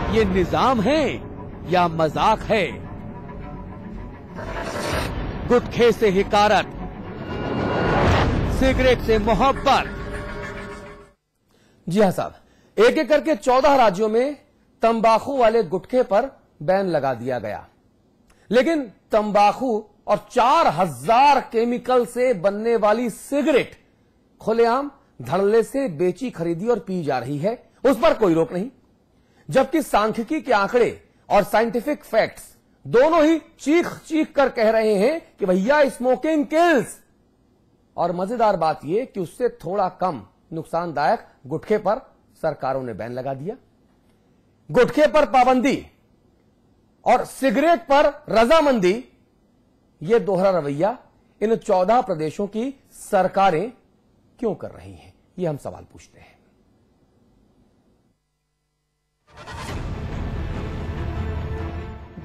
ये निजाम है या मजाक है? गुटखे से हिकारत, सिगरेट से मोहब्बत। जी हां साहब, एक एक करके 14 राज्यों में तंबाकू वाले गुटखे पर बैन लगा दिया गया, लेकिन तंबाकू और 4000 केमिकल से बनने वाली सिगरेट खुलेआम धड़ल्ले से बेची, खरीदी और पी जा रही है। उस पर कोई रोक नहीं, जबकि सांख्यिकी के आंकड़े और साइंटिफिक फैक्ट्स दोनों ही चीख चीख कर कह रहे हैं कि भैया स्मोकिंग किल्स। और मजेदार बात यह कि उससे थोड़ा कम नुकसानदायक गुटखे पर सरकारों ने बैन लगा दिया। गुटखे पर पाबंदी और सिगरेट पर रजामंदी, यह दोहरा रवैया इन 14 प्रदेशों की सरकारें क्यों कर रही हैं? यह हम सवाल पूछते हैं।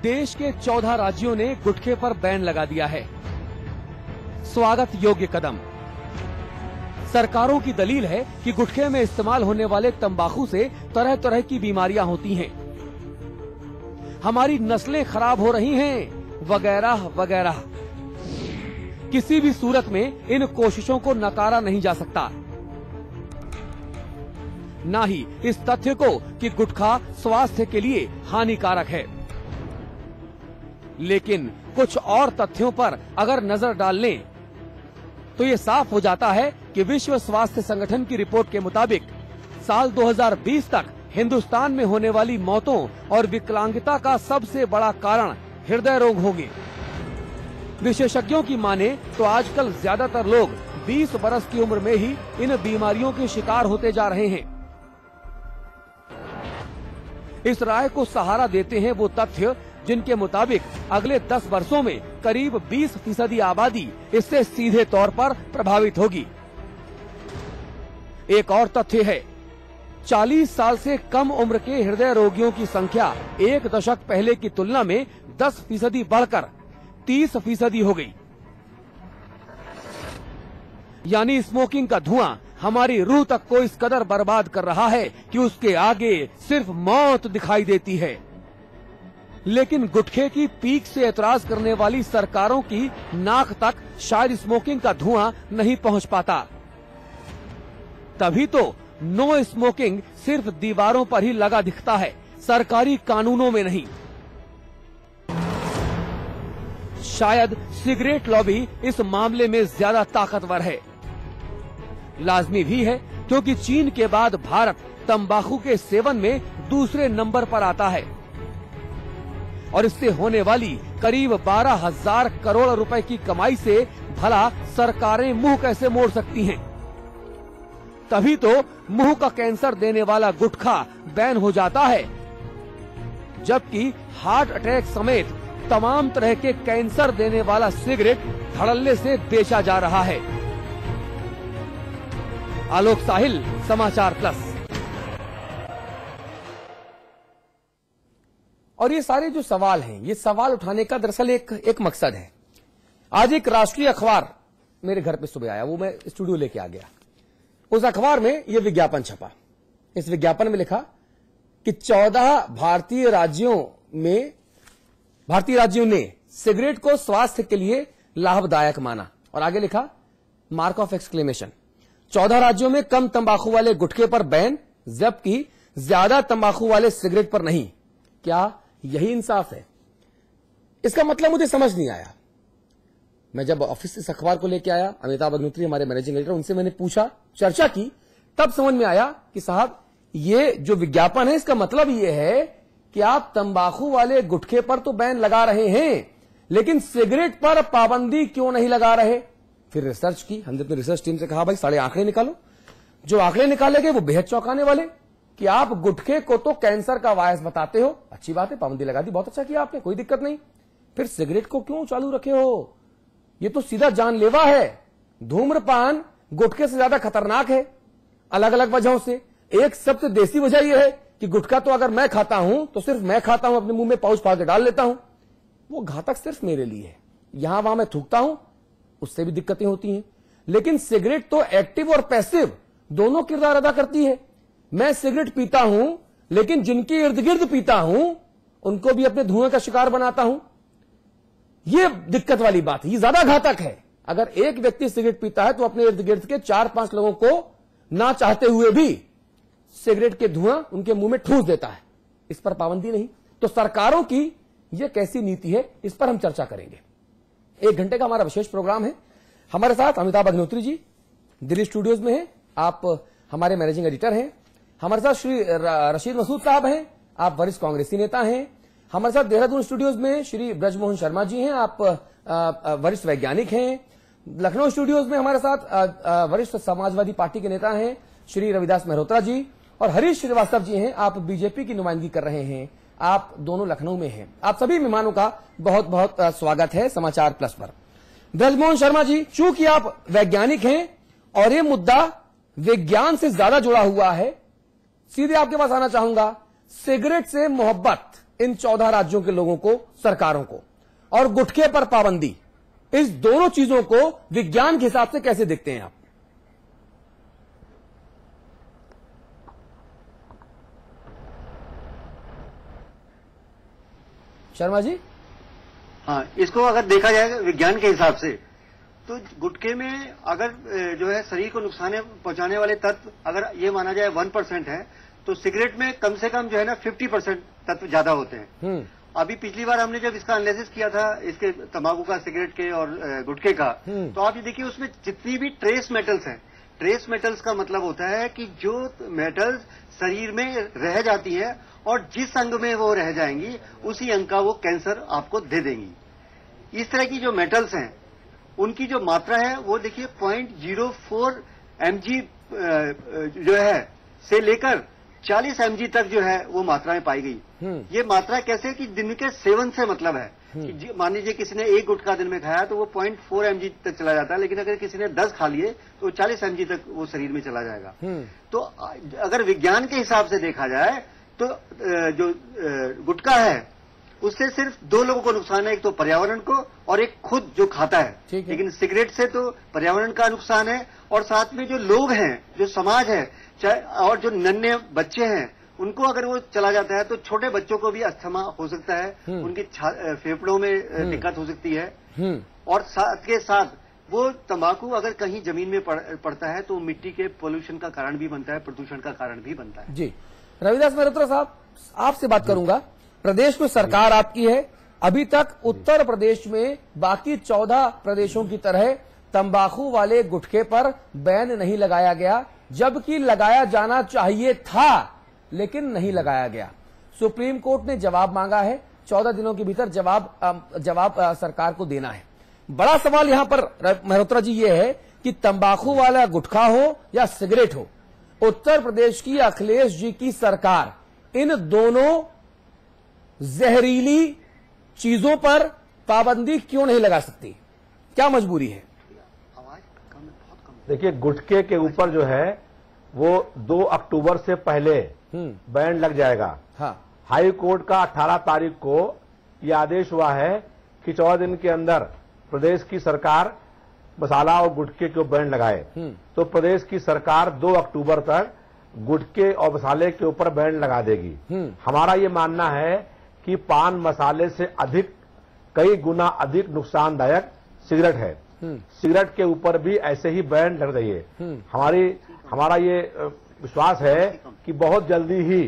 देश के 14 राज्यों ने गुटखे पर बैन लगा दिया है। स्वागत योग्य कदम। सरकारों की दलील है कि गुटखे में इस्तेमाल होने वाले तंबाकू से तरह तरह की बीमारियां होती हैं, हमारी नस्लें खराब हो रही हैं, वगैरह वगैरह। किसी भी सूरत में इन कोशिशों को नकारा नहीं जा सकता, ना ही इस तथ्य को कि गुटखा स्वास्थ्य के लिए हानिकारक है। लेकिन कुछ और तथ्यों पर अगर नजर डाल लें तो ये साफ हो जाता है कि विश्व स्वास्थ्य संगठन की रिपोर्ट के मुताबिक साल 2020 तक हिंदुस्तान में होने वाली मौतों और विकलांगता का सबसे बड़ा कारण हृदय रोग होंगे। विशेषज्ञों की माने तो आजकल ज्यादातर लोग 20 बरस की उम्र में ही इन बीमारियों के शिकार होते जा रहे हैं। इस राय को सहारा देते हैं वो तथ्य जिनके मुताबिक अगले 10 वर्षों में करीब 20% आबादी इससे सीधे तौर पर प्रभावित होगी। एक और तथ्य है, 40 साल से कम उम्र के हृदय रोगियों की संख्या एक दशक पहले की तुलना में 10% बढ़कर 30% हो गई। यानी स्मोकिंग का धुआं हमारी रूह तक को इस कदर बर्बाद कर रहा है कि उसके आगे सिर्फ मौत दिखाई देती है। लेकिन गुटखे की पीक से एतराज करने वाली सरकारों की नाक तक शायद स्मोकिंग का धुआं नहीं पहुंच पाता। तभी तो नो स्मोकिंग सिर्फ दीवारों पर ही लगा दिखता है, सरकारी कानूनों में नहीं। शायद सिगरेट लॉबी इस मामले में ज्यादा ताकतवर है। लाजमी भी है क्योंकि चीन के बाद भारत तंबाकू के सेवन में दूसरे नंबर पर आता है और इससे होने वाली करीब 12,000 करोड़ रुपए की कमाई से भला सरकारें मुंह कैसे मोड़ सकती हैं? तभी तो मुंह का कैंसर देने वाला गुटखा बैन हो जाता है, जबकि हार्ट अटैक समेत तमाम तरह के कैंसर देने वाला सिगरेट धड़ल्ले से बेचा जा रहा है। आलोक साहिल, समाचार प्लस। और ये सारे जो सवाल हैं, ये सवाल उठाने का दरअसल एक मकसद है। आज एक राष्ट्रीय अखबार मेरे घर पे सुबह आया, वो मैं स्टूडियो लेके आ गया। उस अखबार में ये विज्ञापन छपा। इस विज्ञापन में लिखा कि 14 भारतीय राज्यों ने सिगरेट को स्वास्थ्य के लिए लाभदायक माना, और आगे लिखा मार्क ऑफ एक्सक्लेमेशन। 14 राज्यों में कम तंबाकू वाले गुटखे पर बैन, जबकि ज्यादा तंबाकू वाले सिगरेट पर नहीं। क्या यही इंसाफ है? इसका मतलब मुझे समझ नहीं आया। मैं जब ऑफिस से इस अखबार को लेकर आया, अमिताभ अग्निहोत्री हमारे मैनेजिंग एडिटर, उनसे मैंने पूछा, चर्चा की, तब समझ में आया कि साहब ये जो विज्ञापन है इसका मतलब ये है कि आप तंबाकू वाले गुटखे पर तो बैन लगा रहे हैं, लेकिन सिगरेट पर पाबंदी क्यों नहीं लगा रहे? फिर रिसर्च की, हमने अपनी रिसर्च टीम से कहा भाई सारे आंकड़े निकालो। जो आंकड़े निकाले गए वो बेहद चौंकाने वाले कि आप गुटखे को तो कैंसर का वायरस बताते हो, अच्छी बात है, पाबंदी लगा दी, बहुत अच्छा किया आपने, कोई दिक्कत नहीं। फिर सिगरेट को क्यों चालू रखे हो? ये तो सीधा जानलेवा है। धूम्रपान गुटखे से ज्यादा खतरनाक है, अलग अलग वजहों से। एक सबसे देसी वजह यह है कि गुटखा तो अगर मैं खाता हूं तो सिर्फ मैं खाता हूं, अपने मुंह में पाउच फाड़ के डाल लेता हूं, वो घातक सिर्फ मेरे लिए है। यहां वहां मैं थूकता हूं, उससे भी दिक्कतें होती हैं। लेकिन सिगरेट तो एक्टिव और पैसिव दोनों किरदार अदा करती है। मैं सिगरेट पीता हूं, लेकिन जिनके इर्द गिर्द पीता हूं उनको भी अपने धुएं का शिकार बनाता हूं। यह दिक्कत वाली बात है, ये ज्यादा घातक है। अगर एक व्यक्ति सिगरेट पीता है तो अपने इर्द गिर्द के 4-5 लोगों को ना चाहते हुए भी सिगरेट के धुआं उनके मुंह में ठूस देता है। इस पर पाबंदी नहीं, तो सरकारों की यह कैसी नीति है, इस पर हम चर्चा करेंगे। 1 घंटे का हमारा विशेष प्रोग्राम है। हमारे साथ अमिताभ अग्निहोत्री जी दिल्ली स्टूडियोज में हैं, आप हमारे मैनेजिंग एडिटर हैं। हमारे साथ श्री रशीद मसूद साहब हैं, आप वरिष्ठ कांग्रेसी नेता हैं। हमारे साथ देहरादून स्टूडियोज में श्री ब्रजमोहन शर्मा जी हैं, आप वरिष्ठ वैज्ञानिक हैं। लखनऊ स्टूडियोज में हमारे साथ वरिष्ठ समाजवादी पार्टी के नेता हैं श्री रविदास मेहरोत्रा जी, और हरीश श्रीवास्तव जी हैं, आप बीजेपी की नुमाइंदगी कर रहे हैं। आप दोनों लखनऊ में हैं। आप सभी मेहमानों का बहुत बहुत स्वागत है समाचार प्लस पर। ब्रजमोहन शर्मा जी, चूंकि आप वैज्ञानिक हैं और ये मुद्दा विज्ञान से ज्यादा जुड़ा हुआ है, सीधे आपके पास आना चाहूंगा। सिगरेट से मोहब्बत इन 14 राज्यों के लोगों को, सरकारों को, और गुटखे पर पाबंदी, इस दोनों चीजों को विज्ञान के हिसाब से कैसे देखते हैं आप? शर्मा जी। हाँ, इसको अगर देखा जाए विज्ञान के हिसाब से तो गुटखे में अगर जो है शरीर को नुकसान पहुंचाने वाले तत्व अगर ये माना जाए 1% है, तो सिगरेट में कम से कम जो है ना 50% तत्व ज्यादा होते हैं। अभी पिछली बार हमने जब इसका एनालिसिस किया था, इसके तंबाकू का, सिगरेट के और गुटखे का, तो आप ये देखिए उसमें जितनी भी ट्रेस मेटल्स हैं, ट्रेस मेटल्स का मतलब होता है कि जो मेटल्स शरीर में रह जाती है और जिस अंग में वो रह जाएंगी उसी अंग का वो कैंसर आपको दे देंगी। इस तरह की जो मेटल्स हैं उनकी जो मात्रा है वो देखिए 0.04 mg जो है से लेकर 40 mg तक जो है वो मात्रा में पाई गई। ये मात्रा कैसे कि दिन के सेवन से मतलब है कि मान लीजिए किसी ने 1 गुटखा दिन में खाया तो वो 0.4 mg तक चला जाता है, लेकिन अगर किसी ने 10 खा लिए तो 40 mg तक वो शरीर में चला जाएगा। तो अगर विज्ञान के हिसाब से देखा जाए तो जो गुटखा है उससे सिर्फ 2 लोगों को नुकसान है, एक तो पर्यावरण को और एक खुद जो खाता है। लेकिन सिगरेट से तो पर्यावरण का नुकसान है और साथ में जो लोग हैं, जो समाज है, चाहे और जो नन्हे बच्चे हैं, उनको अगर वो चला जाता है तो छोटे बच्चों को भी अस्थमा हो सकता है, उनकी फेफड़ों में दिक्कत हो सकती है। और साथ के साथ वो तंबाकू अगर कहीं जमीन में पड़ता है तो मिट्टी के पोल्यूशन का कारण भी बनता है, प्रदूषण का कारण भी बनता है। जी, रविदास मेहरोत्रा साहब, आपसे बात करूंगा। प्रदेश में सरकार आपकी है, अभी तक उत्तर प्रदेश में बाकी 14 प्रदेशों की तरह तंबाकू वाले गुटखे पर बैन नहीं लगाया गया, जबकि लगाया जाना चाहिए था, लेकिन नहीं लगाया गया। सुप्रीम कोर्ट ने जवाब मांगा है, 14 दिनों के भीतर जवाब सरकार को देना है। बड़ा सवाल यहां पर मेहरोत्रा जी ये है कि तंबाकू वाला गुटखा हो या सिगरेट हो, उत्तर प्रदेश की अखिलेश जी की सरकार इन दोनों जहरीली चीजों पर पाबंदी क्यों नहीं लगा सकती? क्या मजबूरी है? देखिए, गुटखे के ऊपर जो है वो 2 अक्टूबर से पहले बैन लग जाएगा। हाँ। हाई कोर्ट का 18 तारीख को यह आदेश हुआ है कि 14 दिन के अंदर प्रदेश की सरकार मसाला और गुटखे को बैन लगाए। तो प्रदेश की सरकार 2 अक्टूबर तक गुटखे और मसाले के ऊपर बैन लगा देगी। हमारा ये मानना है कि पान मसाले से अधिक, कई गुना अधिक नुकसानदायक सिगरेट है। सिगरेट के ऊपर भी ऐसे ही बैन लग रही है। हमारा ये विश्वास है कि बहुत जल्दी ही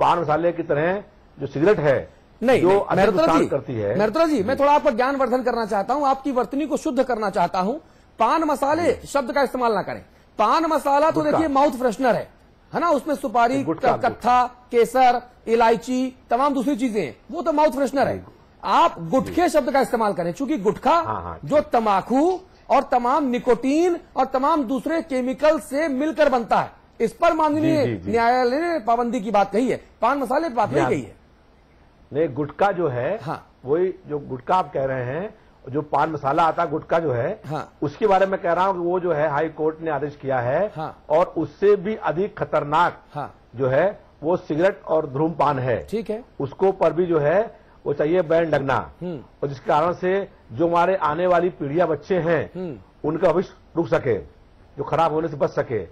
पान मसाले की तरह जो सिगरेट है नहीं, जो अधिक नुकसान करती है। मेहरोत्रा जी, मैं थोड़ा आपका ज्ञानवर्धन करना चाहता हूं, आपकी वर्तनी को शुद्ध करना चाहता हूं। पान मसाले शब्द का इस्तेमाल ना करें। पान मसाला तो देखिए माउथ फ्रेशनर है ना, उसमें सुपारी, कत्था, केसर, इलायची, तमाम दूसरी चीजें हैं, वो तो माउथ फ्रेशनर है। आप गुटखे शब्द का इस्तेमाल करें, क्योंकि गुटखा जो तंबाकू और तमाम निकोटीन और तमाम दूसरे केमिकल से मिलकर बनता है, इस पर माननीय न्यायालय ने पाबंदी की बात कही है, पान मसाले पर बात नहीं कही है। नहीं, गुटखा जो है, हाँ, वही जो गुटखा आप कह रहे हैं, जो पान मसाला आता है गुटखा जो है, हाँ, उसके बारे में कह रहा हूं कि वो जो है हाई कोर्ट ने आदेश किया है। हाँ, और उससे भी अधिक खतरनाक, हाँ, जो है वो सिगरेट और धूम्रपान है। ठीक है, उसको पर भी जो है वो चाहिए बैन लगना, और जिस कारण से जो हमारे आने वाली पीढ़ियां, बच्चे हैं, उनका भविष्य रुक सके, जो खराब होने से बच सके।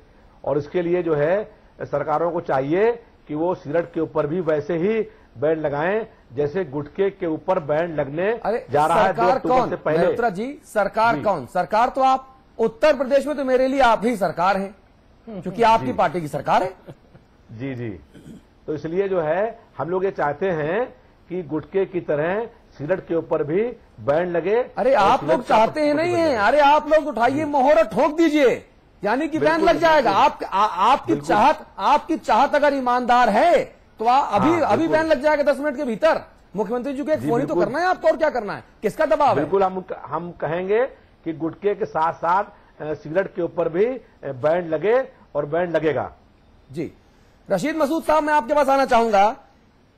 और इसके लिए जो है सरकारों को चाहिए कि वो सिगरेट के ऊपर भी वैसे ही बैन लगाएं जैसे गुटखे के ऊपर बैन लगने जा रहा है 2 अक्टूबर से पहले। मल्होत्रा जी, सरकार कौन? सरकार तो आप, उत्तर प्रदेश में तो मेरे लिए आप ही सरकार हैं, क्योंकि आपकी पार्टी की सरकार है। जी जी, तो इसलिए जो है हम लोग ये चाहते हैं कि गुटखे की तरह सिगरेट के ऊपर भी बैन लगे। अरे आप लोग चाहते हैं नहीं है, अरे आप लोग उठाइए मोहर ठोक दीजिए, यानी कि बैन लग जाएगा। आपकी चाहत अगर ईमानदार है तो अभी बैन लग जाएगा 10 मिनट के भीतर। मुख्यमंत्री जी को एक फोन ही तो करना है आपको, और क्या करना है? किसका दबाव है? बिल्कुल, हम कहेंगे कि गुटखे के साथ साथ सिगरेट के ऊपर भी बैन लगे और बैन लगेगा। जी, रशीद मसूद साहब, मैं आपके पास आना चाहूंगा।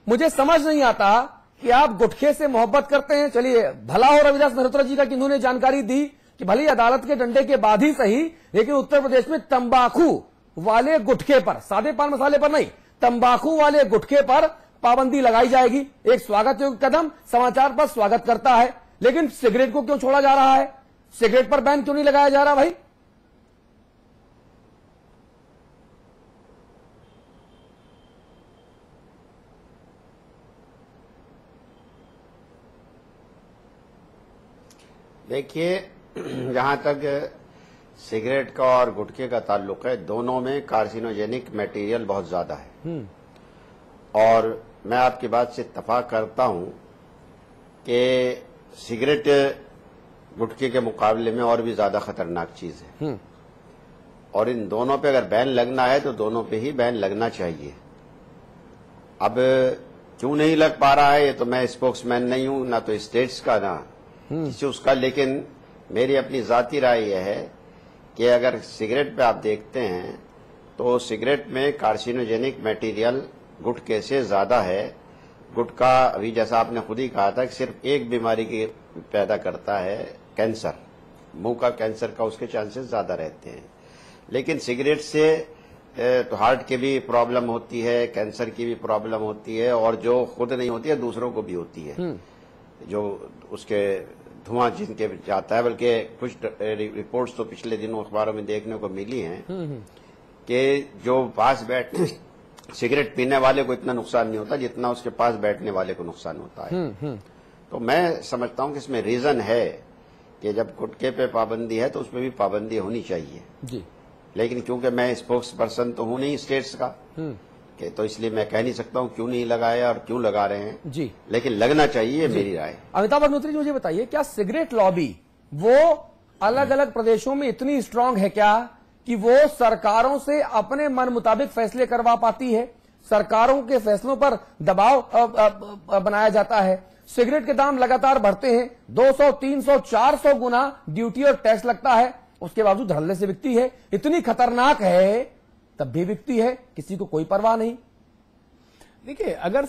मुझे समझ नहीं आता कि आप गुटखे से मोहब्बत करते हैं। चलिए, भला हो रविदास मल्होत्रा जी का कि उन्होंने जानकारी दी कि भले अदालत के डंडे के बाद ही सही, लेकिन उत्तर प्रदेश में तंबाकू वाले गुटखे पर, सादे पान मसाले पर नहीं, तंबाकू वाले गुटखे पर पाबंदी लगाई जाएगी। एक स्वागत योग्य कदम, समाचार पर स्वागत करता है। लेकिन सिगरेट को क्यों छोड़ा जा रहा है? सिगरेट पर बैन क्यों नहीं लगाया जा रहा भाई? देखिए, जहां तक सिगरेट का और गुटखे का ताल्लुक है, दोनों में कार्सिनोजेनिक मटेरियल बहुत ज्यादा है। और मैं आपकी बात से इत्तेफाक करता हूं कि सिगरेट गुटखे के मुकाबले में और भी ज्यादा खतरनाक चीज है। और इन दोनों पे अगर बैन लगना है तो दोनों पे ही बैन लगना चाहिए। अब क्यों नहीं लग पा रहा है, ये तो मैं स्पोक्समैन नहीं हूं, ना तो स्टेट्स का ना किसी उसका, लेकिन मेरी अपनी जाती राय यह है कि अगर सिगरेट पे आप देखते हैं तो सिगरेट में कार्सिनोजेनिक मटेरियल गुटखे से ज्यादा है। गुटखा, अभी जैसा आपने खुद ही कहा था, कि सिर्फ एक बीमारी की पैदा करता है, कैंसर, मुंह का कैंसर का उसके चांसेस ज्यादा रहते हैं। लेकिन सिगरेट से तो हार्ट की भी प्रॉब्लम होती है, कैंसर की भी प्रॉब्लम होती है, और जो खुद नहीं होती है दूसरों को भी होती है, जो उसके धुआं जिनके जाता है। बल्कि कुछ रिपोर्ट्स तो पिछले दिनों अखबारों में देखने को मिली हैं कि जो पास बैठने सिगरेट पीने वाले को इतना नुकसान नहीं होता जितना उसके पास बैठने वाले को नुकसान होता है। तो मैं समझता हूं कि इसमें रीजन है कि जब गुटखे पे पाबंदी है तो उसमें भी पाबंदी होनी चाहिए जी। लेकिन क्योंकि मैं स्पोक्स पर्सन तो हूं नहीं स्टेट्स का, कि तो इसलिए मैं कह नहीं सकता हूं क्यों नहीं लगाया और क्यों लगा रहे हैं जी, लेकिन लगना चाहिए, मेरी राय। अमिताभ अग्निहोत्री जी, मुझे बताइए, क्या सिगरेट लॉबी वो अलग अलग प्रदेशों में इतनी स्ट्रांग है क्या कि वो सरकारों से अपने मन मुताबिक फैसले करवा पाती है? सरकारों के फैसलों पर दबाव बनाया जाता है। सिगरेट के दाम लगातार बढ़ते हैं, 200, 300, 400 गुना ड्यूटी और टैक्स लगता है, उसके बावजूद धड़ल्ले से बिकती है। इतनी खतरनाक है तब भी बिकती है, किसी को कोई परवाह नहीं। देखिए, अगर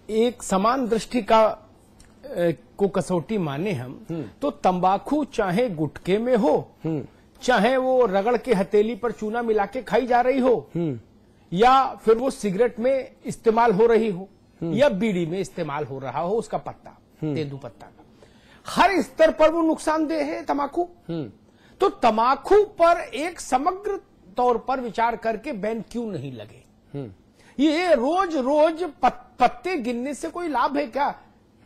एक समान दृष्टि का को कसौटी माने हम, तो तंबाकू चाहे गुटखे में हो, चाहे वो रगड़ के हथेली पर चूना मिला के खाई जा रही हो, या फिर वो सिगरेट में इस्तेमाल हो रही हो, या बीड़ी में इस्तेमाल हो रहा हो उसका पत्ता, तेंदूपत्ता का, हर स्तर पर वो नुकसानदेह है तंबाकू। तो तंबाकू पर एक समग्र तौर पर विचार करके बैन क्यों नहीं लगे? ये रोज रोज पत्ते गिनने से कोई लाभ है क्या?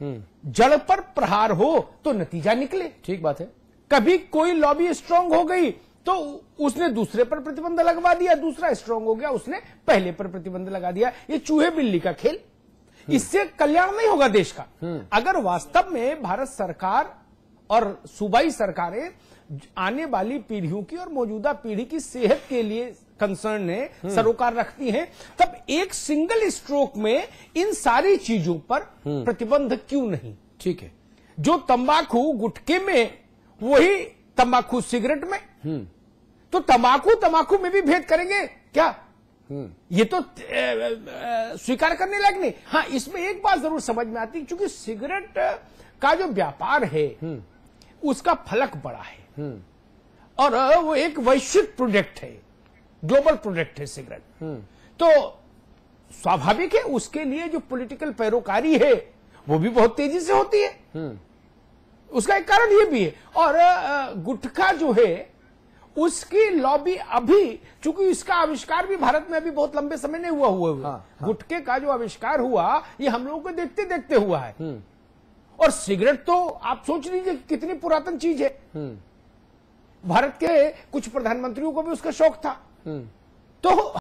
जड़ पर प्रहार हो तो नतीजा निकले। ठीक बात है। कभी कोई लॉबी स्ट्रांग हो गई तो उसने दूसरे पर प्रतिबंध लगवा दिया, दूसरा स्ट्रांग हो गया उसने पहले पर प्रतिबंध लगा दिया। ये चूहे बिल्ली का खेल, इससे कल्याण नहीं होगा देश का। अगर वास्तव में भारत सरकार और सूबाई सरकारें आने वाली पीढ़ियों की और मौजूदा पीढ़ी की सेहत के लिए कंसर्न है, सरोकार रखती हैं, तब एक सिंगल स्ट्रोक में इन सारी चीजों पर प्रतिबंध क्यों नहीं? ठीक है, जो तंबाकू गुटखे में वही तंबाकू सिगरेट में, तो तंबाकू में भी भेद करेंगे क्या? ये तो स्वीकार करने लायक नहीं। हाँ, इसमें एक बात जरूर समझ में आती है, क्योंकि सिगरेट का जो व्यापार है उसका फलक बड़ा है और वो एक वैश्विक प्रोडक्ट है, ग्लोबल प्रोडक्ट है सिगरेट। तो स्वाभाविक है उसके लिए जो पॉलिटिकल पैरोकारी है वो भी बहुत तेजी से होती है। उसका एक कारण ये भी है। और गुटखा जो है उसकी लॉबी अभी, चूंकि इसका आविष्कार भी भारत में अभी बहुत लंबे समय नहीं हुआ गुटखे का जो आविष्कार हुआ ये हम लोगों को देखते देखते हुआ है। और सिगरेट तो आप सोच लीजिए कितनी पुरातन चीज है। भारत के कुछ प्रधानमंत्रियों को भी उसका शौक था। तो